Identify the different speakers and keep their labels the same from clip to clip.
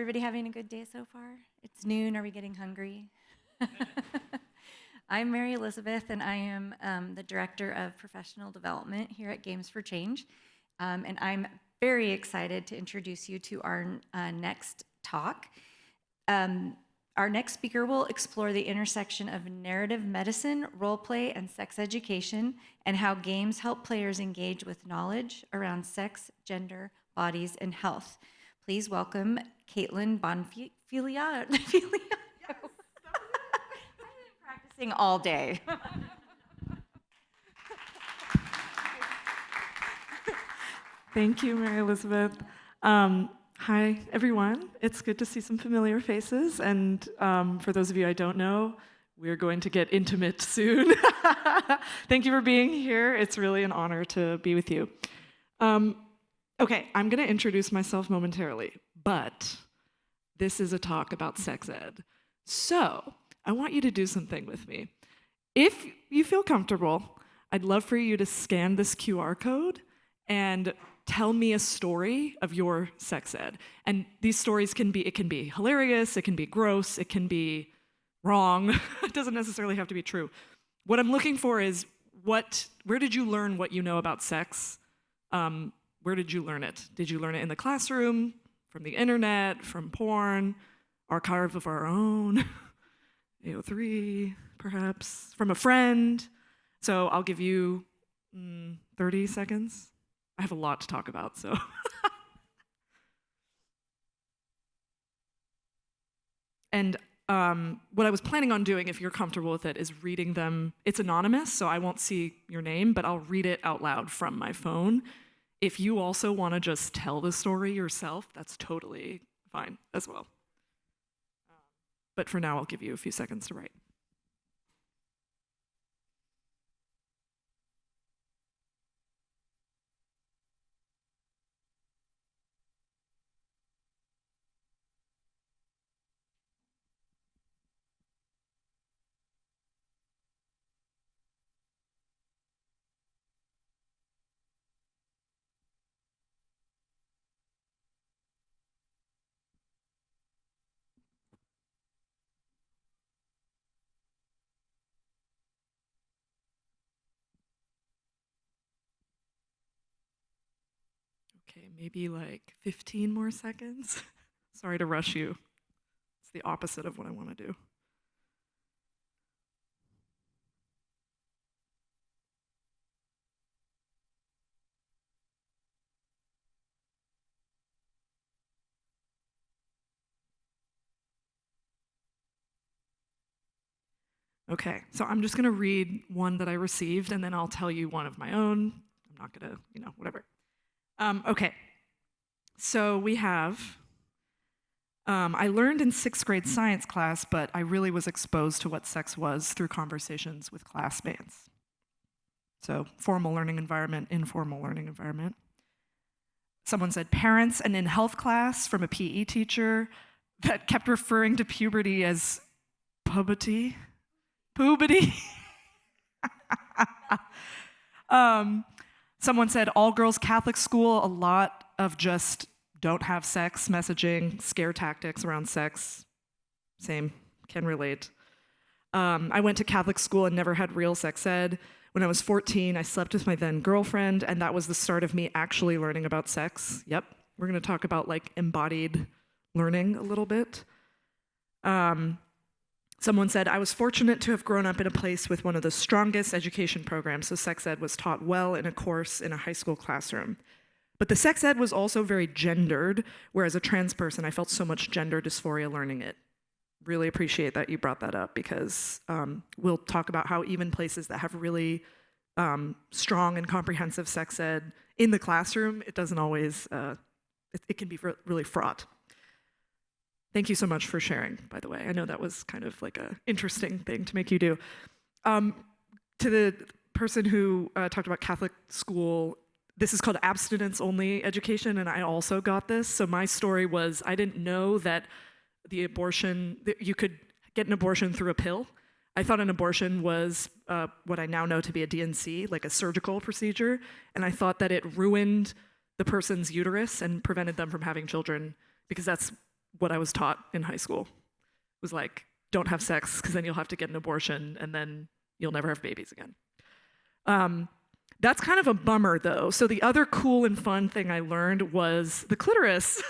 Speaker 1: Everybody having a good day so far? It's noon. Are we getting hungry? I'm Mary Elizabeth, and I am the Director of Professional Development here at Games for Change. And I'm very excited to introduce you to our next talk. Our next speaker will explore the intersection of narrative medicine, role play, and sex education, and how games help players engage with knowledge around sex, gender, bodies, and health. Please welcome Kaitlin Bonfiglio. Yes, I've been practicing all day.
Speaker 2: Thank you, Mary Elizabeth. Hi, everyone. It's good to see some familiar faces. And for those of you I don't know, we're going to get intimate soon. Thank you for being here. It's really an honor to be with you. Okay, I'm going to introduce myself momentarily, but this is a talk about sex ed. So I want you to do something with me. If you feel comfortable, I'd love for you to scan this QR code and tell me a story of your sex ed. And these stories can be hilarious, it can be gross, it can be wrong. It doesn't necessarily have to be true. What I'm looking for is where did you learn what you know about sex? Where did you learn it? Did you learn it in the classroom, from the internet, from porn, archive of our own, AO3, perhaps, from a friend? So I'll give you 30 seconds. I have a lot to talk about, so. And what I was planning on doing, if you're comfortable with it, is reading them. It's anonymous, so I won't see your name, but I'll read it out loud from my phone. If you also want to just tell the story yourself, that's totally fine as well. But for now, I'll give you a few seconds to write. Okay, maybe like 15 more seconds. Sorry to rush you. It's the opposite of what I want to do. Okay, so I'm just gonna read one that I received and then I'll tell you one of my own. I'm not gonna, whatever. Okay, so we have, I learned in 6th grade science class, but I really was exposed to what sex was through conversations with classmates. So formal learning environment, informal learning environment. Someone said parents, and in health class from a PE teacher that kept referring to puberty as puberty. Someone said all girls Catholic school, a lot of just don't have sex messaging, scare tactics around sex. Same, can relate. I went to Catholic school and never had real sex ed. When I was 14, I slept with my then girlfriend, and that was the start of me actually learning about sex. Yep, we're gonna talk about like embodied learning a little bit. Someone said, I was fortunate to have grown up in a place with one of the strongest education programs, so sex ed was taught well in a course in a high school classroom. But the sex ed was also very gendered, whereas a trans person, I felt so much gender dysphoria learning it. Really appreciate that you brought that up because we'll talk about how even places that have really strong and comprehensive sex ed in the classroom, it doesn't always, it can be really fraught. Thank you so much for sharing, by the way. I know that was kind of like an interesting thing to make you do. To the person who talked about Catholic school, this is called abstinence-only education, and I also got this. So my story was I didn't know that you could get an abortion through a pill. I thought an abortion was what I now know to be a D&C, like a surgical procedure, and I thought that it ruined the person's uterus and prevented them from having children because that's what I was taught in high school. It was like, don't have sex, because then you'll have to get an abortion, and then you'll never have babies again. That's kind of a bummer, though. So the other cool and fun thing I learned was the clitoris.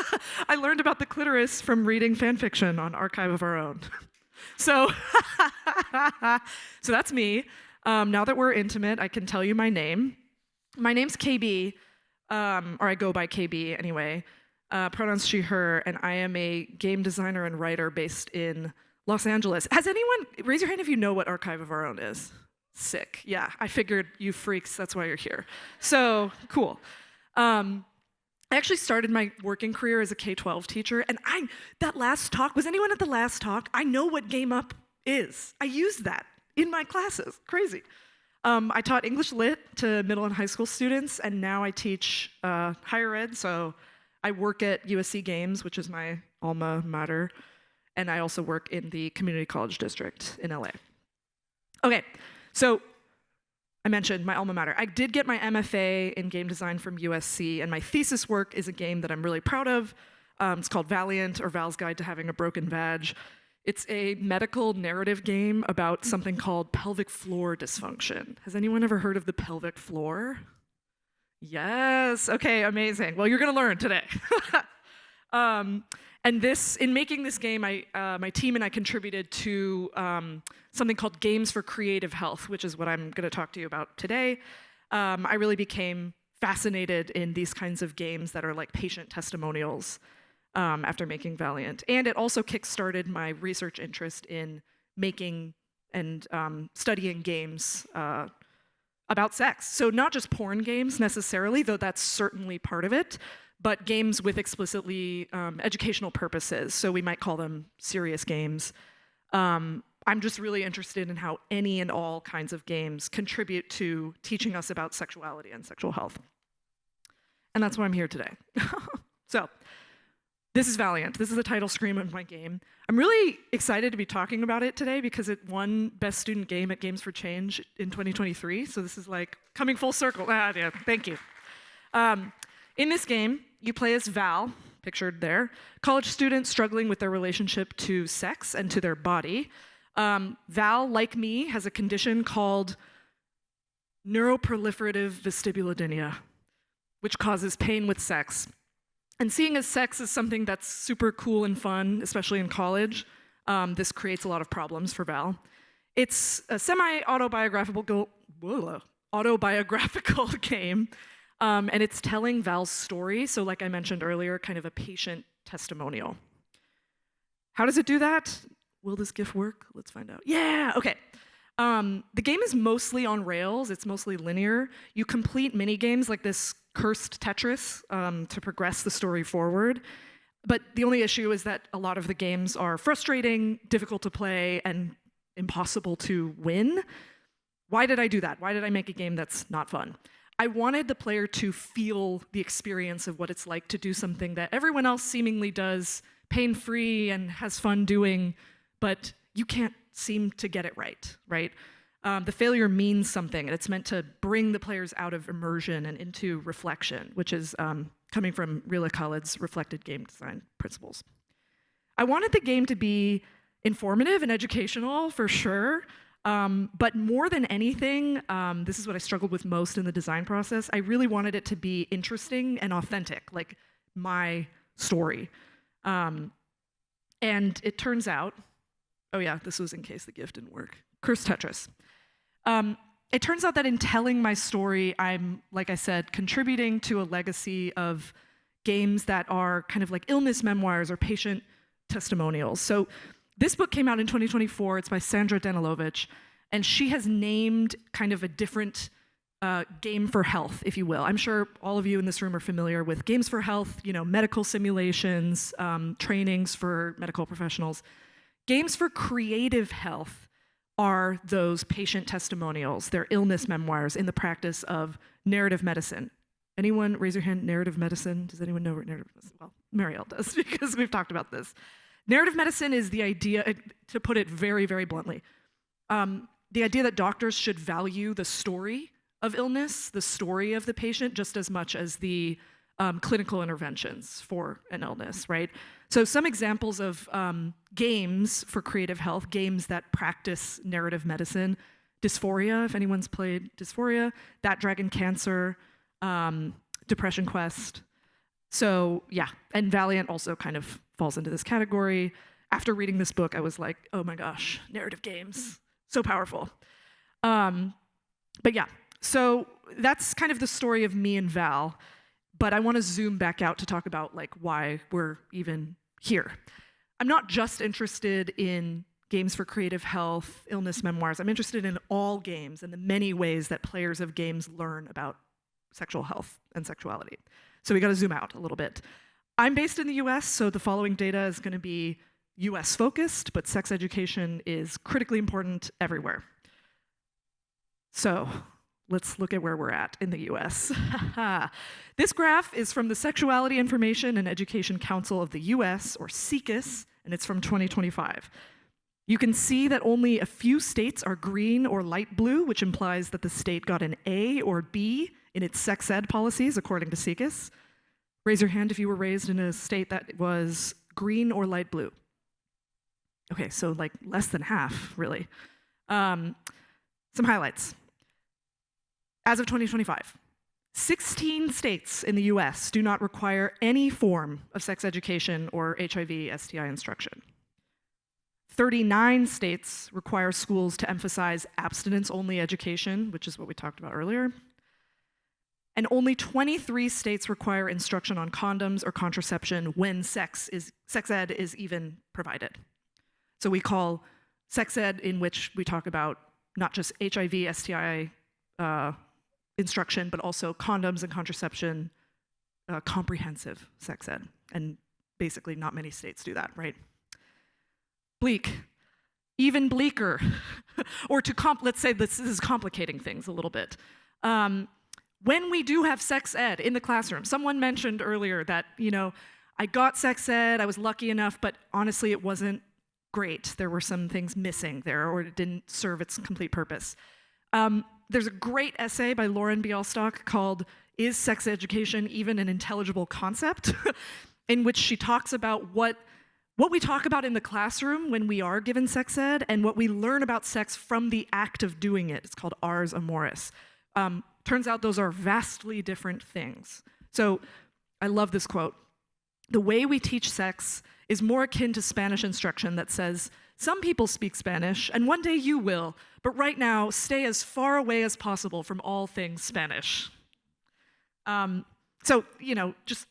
Speaker 2: I learned about the clitoris from reading fan fiction on Archive of Our Own. So, so that's me. Now that we're intimate, I can tell you my name. My name's KB, or I go by KB anyway. Pronouns she, her, and I am a game designer and writer based in Los Angeles. Has anyone, raise your hand if you know what Archive of Our Own is. Sick. Yeah, I figured you freaks, that's why you're here. So, cool. I actually started my working career as a K-12 teacher, and that last talk, was anyone at the last talk? I know what Game Up is. I use that in my classes. Crazy. I taught English Lit to middle and high school students, and now I teach higher ed, so I work at USC Games, which is my alma mater, and I also work in the community college district in LA. Okay. So I mentioned my alma mater. I did get my MFA in game design from USC, and my thesis work is a game that I'm really proud of. It's called Valiant, or Val's Guide to Having a Broken Vag. It's a medical narrative game about something called pelvic floor dysfunction. Has anyone ever heard of the pelvic floor? Yes, okay, amazing. Well, you're gonna learn today. And in making this game, my team and I contributed to something called Games for Creative Health, which is what I'm going to talk to you about today. I really became fascinated in these kinds of games that are like patient testimonials after making Valiant. And it also kickstarted my research interest in making and studying games about sex. So not just porn games necessarily, though that's certainly part of it, but games with explicitly educational purposes. So we might call them serious games. I'm just really interested in how any and all kinds of games contribute to teaching us about sexuality and sexual health. And that's why I'm here today. So this is Valiant. This is the title screen of my game. I'm really excited to be talking about it today because it won Best Student Game at Games for Change in 2023. So this is like coming full circle. Yeah, thank you. In this game, you play as Val, pictured there, college student struggling with their relationship to sex and to their body. Val, like me, has a condition called neuroproliferative vestibulodynia, which causes pain with sex. And seeing as sex is something that's super cool and fun, especially in college, this creates a lot of problems for Val. It's a semi-autobiographical game, and it's telling Val's story, so like I mentioned earlier, kind of a patient testimonial. How does it do that? Will this GIF work? Let's find out. Yeah, okay. The game is mostly on rails. It's mostly linear. You complete mini games like this cursed Tetris to progress the story forward. But the only issue is that a lot of the games are frustrating, difficult to play, and impossible to win. Why did I do that? Why did I make a game that's not fun? I wanted the player to feel the experience of what it's like to do something that everyone else seemingly does pain-free and has fun doing, but you can't seem to get it right? The failure means something, and it's meant to bring the players out of immersion and into reflection, which is coming from Rila Khalid's reflected game design principles. I wanted the game to be informative and educational, for sure, but more than anything, this is what I struggled with most in the design process, I really wanted it to be interesting and authentic, like my story. And it turns out, oh yeah, this was in case the GIF didn't work. Cursed Tetris. It turns out that in telling my story, I'm, like I said, contributing to a legacy of games that are kind of like illness memoirs or patient testimonials. So this book came out in 2024. It's by Sandra Danilovich, and she has named kind of a different game for health, if you will. I'm sure all of you in this room are familiar with games for health, medical simulations, trainings for medical professionals. Games for creative health are those patient testimonials. They're illness memoirs in the practice of narrative medicine. Anyone raise your hand, narrative medicine? Does anyone know what narrative medicine? Well, Marielle does, because we've talked about this. Narrative medicine is the idea, to put it very, very bluntly, the idea that doctors should value the story of illness, the story of the patient, just as much as the clinical interventions for an illness, right? So some examples of games for creative health, games that practice narrative medicine: Dysphoria, if anyone's played Dysphoria, That Dragon Cancer, Depression Quest. So yeah, and Valiant also kind of falls into this category. After reading this book, I was like, oh my gosh, narrative games, so powerful. But yeah, so that's kind of the story of me and Val, but I want to zoom back out to talk about like why we're even here. I'm not just interested in games for creative health, illness memoirs. I'm interested in all games and the many ways that players of games learn about sexual health and sexuality. So we got to zoom out a little bit. I'm based in the US, so the following data is going to be US focused, but sex education is critically important everywhere. So let's look at where we're at in the US. This graph is from the Sexuality Information and Education Council of the US, or SIECUS, and it's from 2025. You can see that only a few states are green or light blue, which implies that the state got an A or B in its sex ed policies, according to SIECUS. Raise your hand if you were raised in a state that was green or light blue. Okay, so like less than half, really. Some highlights. As of 2025, 16 states in the US do not require any form of sex education or HIV, STI instruction. 39 states require schools to emphasize abstinence-only education, which is what we talked about earlier. And only 23 states require instruction on condoms or contraception when sex ed is even provided. So we call sex ed, in which we talk about not just HIV, STI instruction, but also condoms and contraception, comprehensive sex ed. And basically not many states do that, right? Bleak, even bleaker. Or let's say this is complicating things a little bit. When we do have sex ed in the classroom, someone mentioned earlier that, I got sex ed, I was lucky enough, but honestly it wasn't great. There were some things missing there, or it didn't serve its complete purpose. There's a great essay by Lauren Bialstock called "Is Sex Education Even an Intelligible Concept?" in which she talks about what we talk about in the classroom when we are given sex ed and what we learn about sex from the act of doing it. It's called Ars Amoris. Turns out those are vastly different things. So I love this quote. "The way we teach sex is more akin to Spanish instruction that says, some people speak Spanish, and one day you will, but right now, stay as far away as possible from all things Spanish." So, just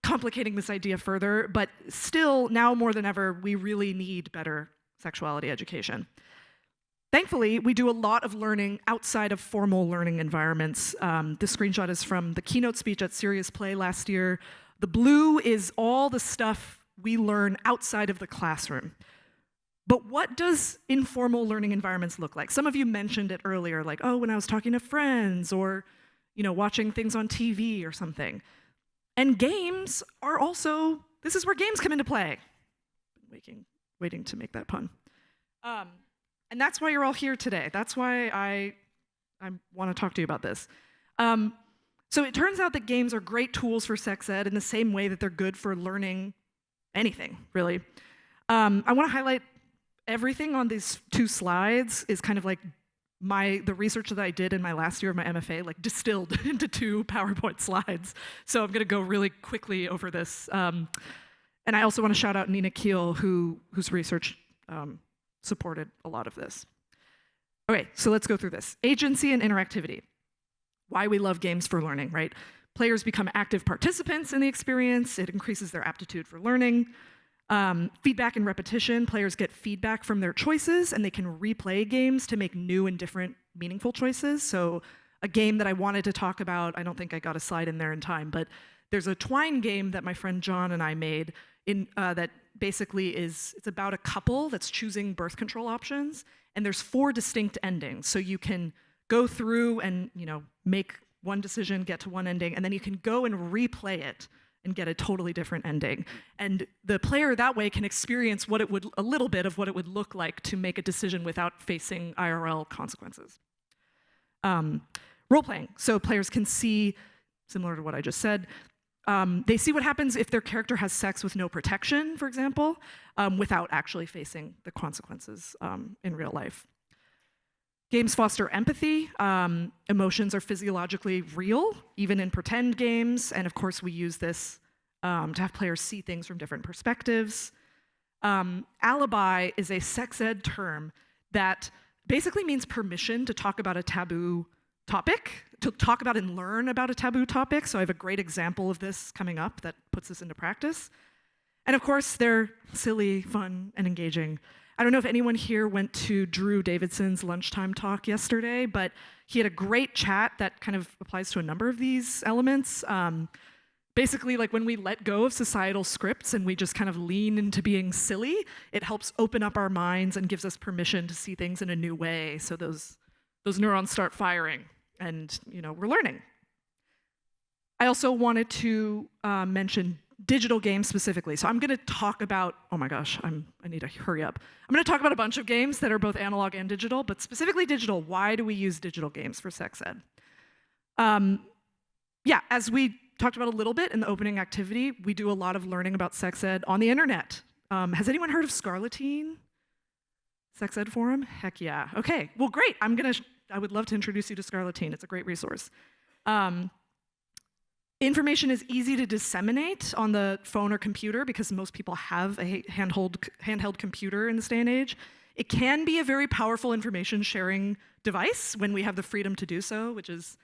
Speaker 2: complicating this idea further, but still, now more than ever, we really need better sexuality education. Thankfully, we do a lot of learning outside of formal learning environments. This screenshot is from the keynote speech at Serious Play last year. The blue is all the stuff we learn outside of the classroom. But what does informal learning environments look like? Some of you mentioned it earlier, like, oh, when I was talking to friends, or watching things on TV or something. And games are also, this is where games come into play. Waiting to make that pun. And that's why you're all here today. That's why I want to talk to you about this. So it turns out that games are great tools for sex ed in the same way that they're good for learning anything, really. I want to highlight everything on these two slides is kind of like the research that I did in my last year of my MFA, like distilled into 2 PowerPoint slides. So I'm going to go really quickly over this. And I also want to shout out Nina Keel, whose research supported a lot of this. Okay, so let's go through this. Agency and interactivity. Why we love games for learning, right? Players become active participants in the experience. It increases their aptitude for learning. Feedback and repetition. Players get feedback from their choices, and they can replay games to make new and different meaningful choices. So a game that I wanted to talk about, I don't think I got a slide in there in time, but there's a Twine game that my friend John and I made that basically it's about a couple that's choosing birth control options, and there's 4 distinct endings. So you can go through and make one decision, get to one ending, and then you can go and replay it and get a totally different ending. And the player that way can experience a little bit of what it would look like to make a decision without facing IRL consequences. Role-playing, so players can see, similar to what I just said, they see what happens if their character has sex with no protection, for example, without actually facing the consequences in real life. Games foster empathy. Emotions are physiologically real, even in pretend games. And of course, we use this to have players see things from different perspectives. Alibi is a sex ed term that basically means permission to talk about a taboo topic, to talk about and learn about a taboo topic. So I have a great example of this coming up that puts this into practice. And of course, they're silly, fun, and engaging. I don't know if anyone here went to Drew Davidson's lunchtime talk yesterday, but he had a great chat that kind of applies to a number of these elements. Basically, like when we let go of societal scripts and we just kind of lean into being silly, it helps open up our minds and gives us permission to see things in a new way. So those neurons start firing, and we're learning. I also wanted to mention digital games specifically. So I'm going to talk about, oh my gosh, I need to hurry up. I'm going to talk about a bunch of games that are both analog and digital, but specifically digital. Why do we use digital games for sex ed? Yeah, as we talked about a little bit in the opening activity, we do a lot of learning about sex ed on the internet. Has anyone heard of Scarletine? Sex ed forum? Heck yeah. Okay, well great. I would love to introduce you to Scarletine. It's a great resource. Information is easy to disseminate on the phone or computer because most people have a handheld computer in this day and age. It can be a very powerful information sharing device when we have the freedom to do so, which is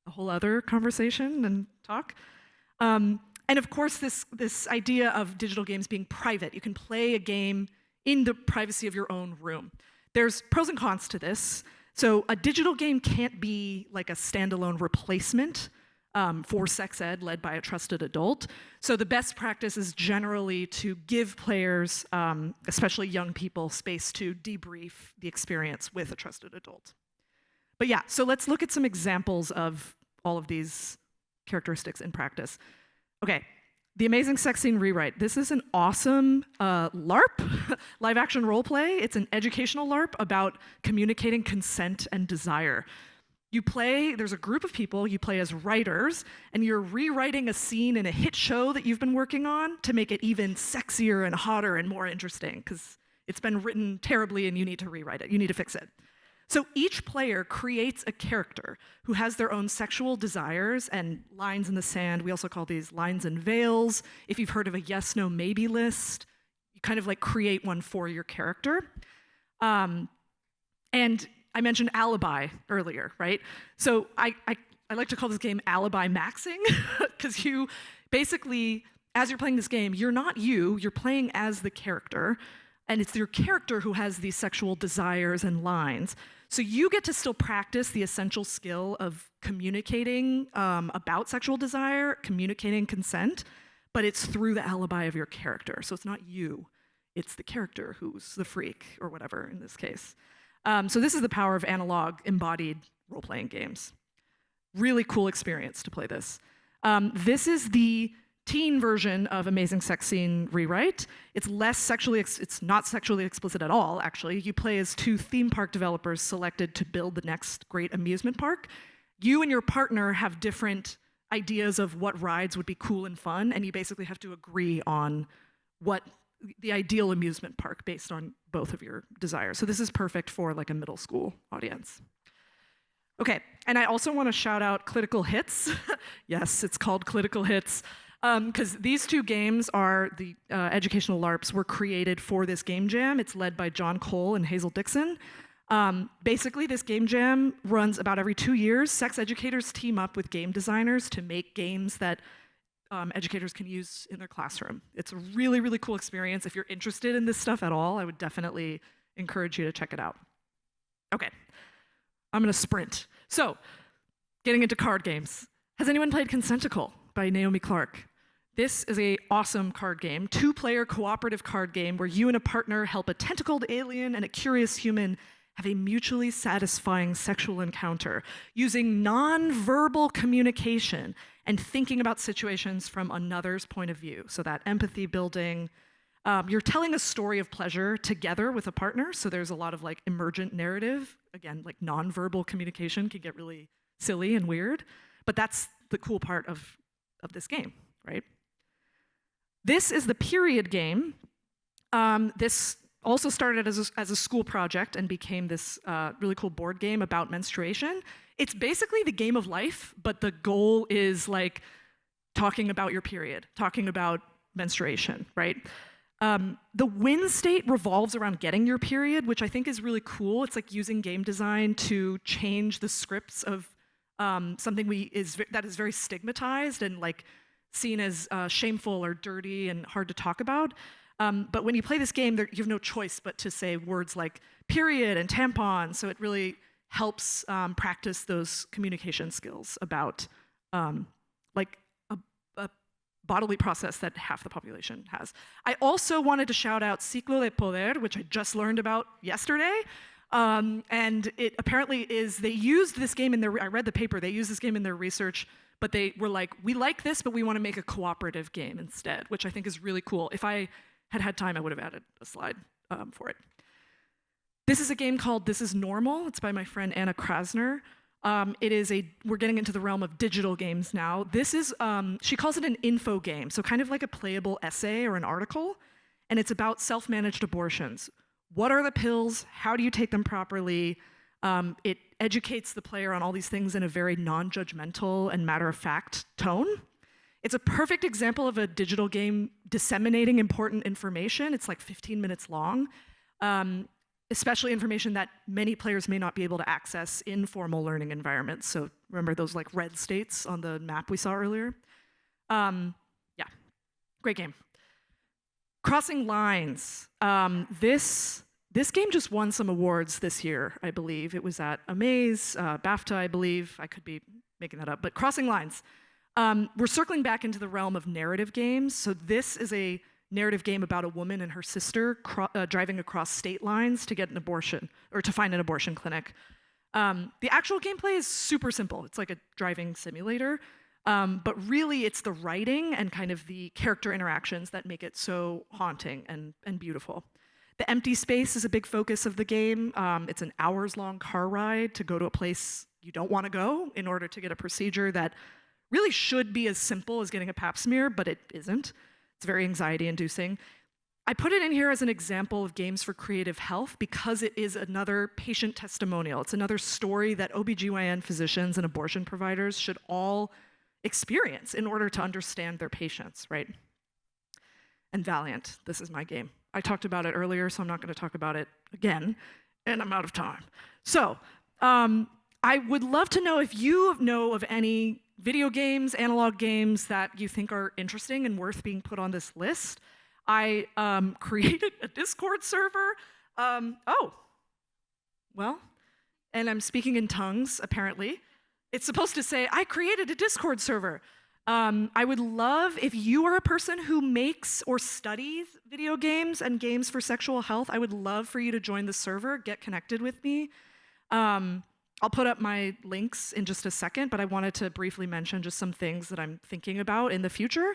Speaker 2: a whole other conversation and talk. And of course, this idea of digital games being private. You can play a game in the privacy of your own room. There's pros and cons to this. So a digital game can't be like a standalone replacement for sex ed led by a trusted adult. So the best practice is generally to give players, especially young people, space to debrief the experience with a trusted adult. But yeah, so let's look at some examples of all of these characteristics in practice. Okay, the Amazing Sex Scene Rewrite. This is an awesome LARP, live action role play. It's an educational LARP about communicating consent and desire. You play, there's a group of people, you play as writers, and you're rewriting a scene in a hit show that you've been working on to make it even sexier and hotter and more interesting, because it's been written terribly and you need to rewrite it, you need to fix it. So each player creates a character who has their own sexual desires and lines in the sand. We also call these lines and veils. If you've heard of a yes, no, maybe list, you kind of like create one for your character. And I mentioned alibi earlier, right? So I like to call this game alibi maxing, because you basically, as you're playing this game, you're not you're playing as the character, and it's your character who has these sexual desires and lines. So you get to still practice the essential skill of communicating about sexual desire, communicating consent, but it's through the alibi of your character. So it's not you, it's the character who's the freak, or whatever in this case. So this is the power of analog embodied role-playing games. Really cool experience to play this. This is the teen version of Amazing Sex Scene Rewrite. It's not sexually explicit at all, actually. You play as two theme park developers selected to build the next great amusement park. You and your partner have different ideas of what rides would be cool and fun, and you basically have to agree on what the ideal amusement park based on both of your desires. So this is perfect for like a middle school audience. Okay, and I also want to shout out Critical Hits. Yes, it's called Critical Hits, because these two games are the educational LARPs were created for this game jam. It's led by John Cole and Hazel Dixon. Basically, this game jam runs about every 2 years. Sex educators team up with game designers to make games that educators can use in their classroom. It's a really, really cool experience. If you're interested in this stuff at all, I would definitely encourage you to check it out. Okay, I'm gonna sprint. So, getting into card games. Has anyone played Consenticle by Naomi Clark? This is an awesome card game, 2-player cooperative card game where you and a partner help a tentacled alien and a curious human have a mutually satisfying sexual encounter using non-verbal communication and thinking about situations from another's point of view. So that empathy building. You're telling a story of pleasure together with a partner, so there's a lot of like emergent narrative. Again, like non-verbal communication can get really silly and weird, but that's the cool part of this game, right? This is the period game. This also started as a school project and became this really cool board game about menstruation. It's basically the game of life, but the goal is like talking about your period, talking about menstruation, right? The win state revolves around getting your period, which I think is really cool. It's like using game design to change the scripts of something that is very stigmatized and like seen as shameful or dirty and hard to talk about. But when you play this game, you have no choice but to say words like period and tampon. So it really helps practice those communication skills about like a bodily process that half the population has. I also wanted to shout out Ciclo de Poder, which I just learned about yesterday. And it apparently is, they used this game in I read the paper, they used this game in their research, but they were like, we like this, but we want to make a cooperative game instead, which I think is really cool. If I had time, I would have added a slide for it. This is a game called This Is Normal. It's by my friend Anna Krasner. We're getting into the realm of digital games now. This is, she calls it an info game, so kind of like a playable essay or an article, and it's about self-managed abortions. What are the pills? How do you take them properly? It educates the player on all these things in a very non-judgmental and matter-of-fact tone. It's a perfect example of a digital game disseminating important information. It's like 15 minutes long, especially information that many players may not be able to access in formal learning environments. So remember those like red states on the map we saw earlier? Yeah, great game. Crossing Lines. This game just won some awards this year, I believe. It was at Amaze, BAFTA, I believe. I could be making that up, but Crossing Lines. We're circling back into the realm of narrative games. So this is a narrative game about a woman and her sister driving across state lines to get an abortion, or to find an abortion clinic. The actual gameplay is super simple. It's like a driving simulator, but really it's the writing and kind of the character interactions that make it so haunting and beautiful. The empty space is a big focus of the game. It's an hours-long car ride to go to a place you don't want to go in order to get a procedure that really should be as simple as getting a pap smear, but it isn't. It's very anxiety-inducing. I put it in here as an example of games for creative health because it is another patient testimonial. It's another story that OBGYN physicians and abortion providers should all experience in order to understand their patients, right? And Valiant, this is my game. I talked about it earlier, so I'm not going to talk about it again, and I'm out of time. So, I would love to know if you know of any video games, analog games that you think are interesting and worth being put on this list. I created a Discord server. And I'm speaking in tongues, apparently. It's supposed to say, I created a Discord server. I would love, if you are a person who makes or studies video games and games for sexual health, I would love for you to join the server, get connected with me. I'll put up my links in just a second, but I wanted to briefly mention just some things that I'm thinking about in the future.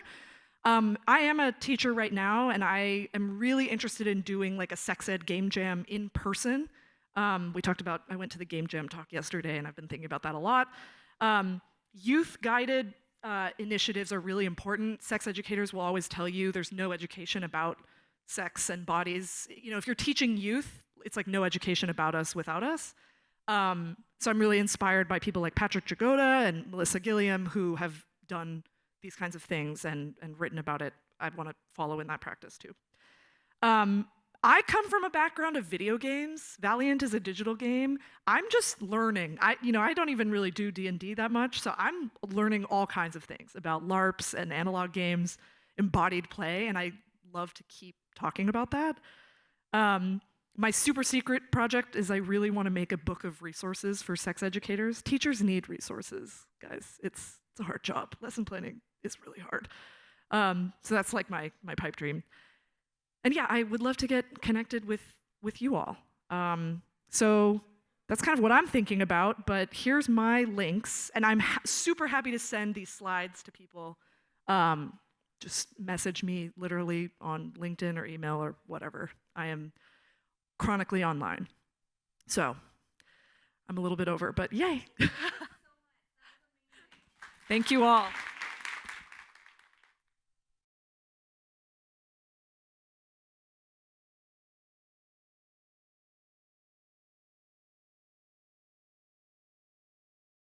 Speaker 2: I am a teacher right now, and I am really interested in doing like a sex ed game jam in person. I went to the game jam talk yesterday, and I've been thinking about that a lot. Youth-guided initiatives are really important. Sex educators will always tell you there's no education about sex and bodies. You know, if you're teaching youth, it's like no education about us without us. So I'm really inspired by people like Patrick Jagoda and Melissa Gilliam who have done these kinds of things and written about it. I'd want to follow in that practice too. I come from a background of video games. Valiant is a digital game. I'm just learning. I don't even really do D&D that much, so I'm learning all kinds of things about LARPs and analog games, embodied play, and I love to keep talking about that. My super secret project is I really want to make a book of resources for sex educators. Teachers need resources, guys. It's a hard job. Lesson planning is really hard. So that's like my pipe dream. And yeah, I would love to get connected with you all. So that's kind of what I'm thinking about, but here's my links, and I'm super happy to send these slides to people. Just message me literally on LinkedIn or email or whatever. I am chronically online. So I'm a little bit over, but yay. Thank you all.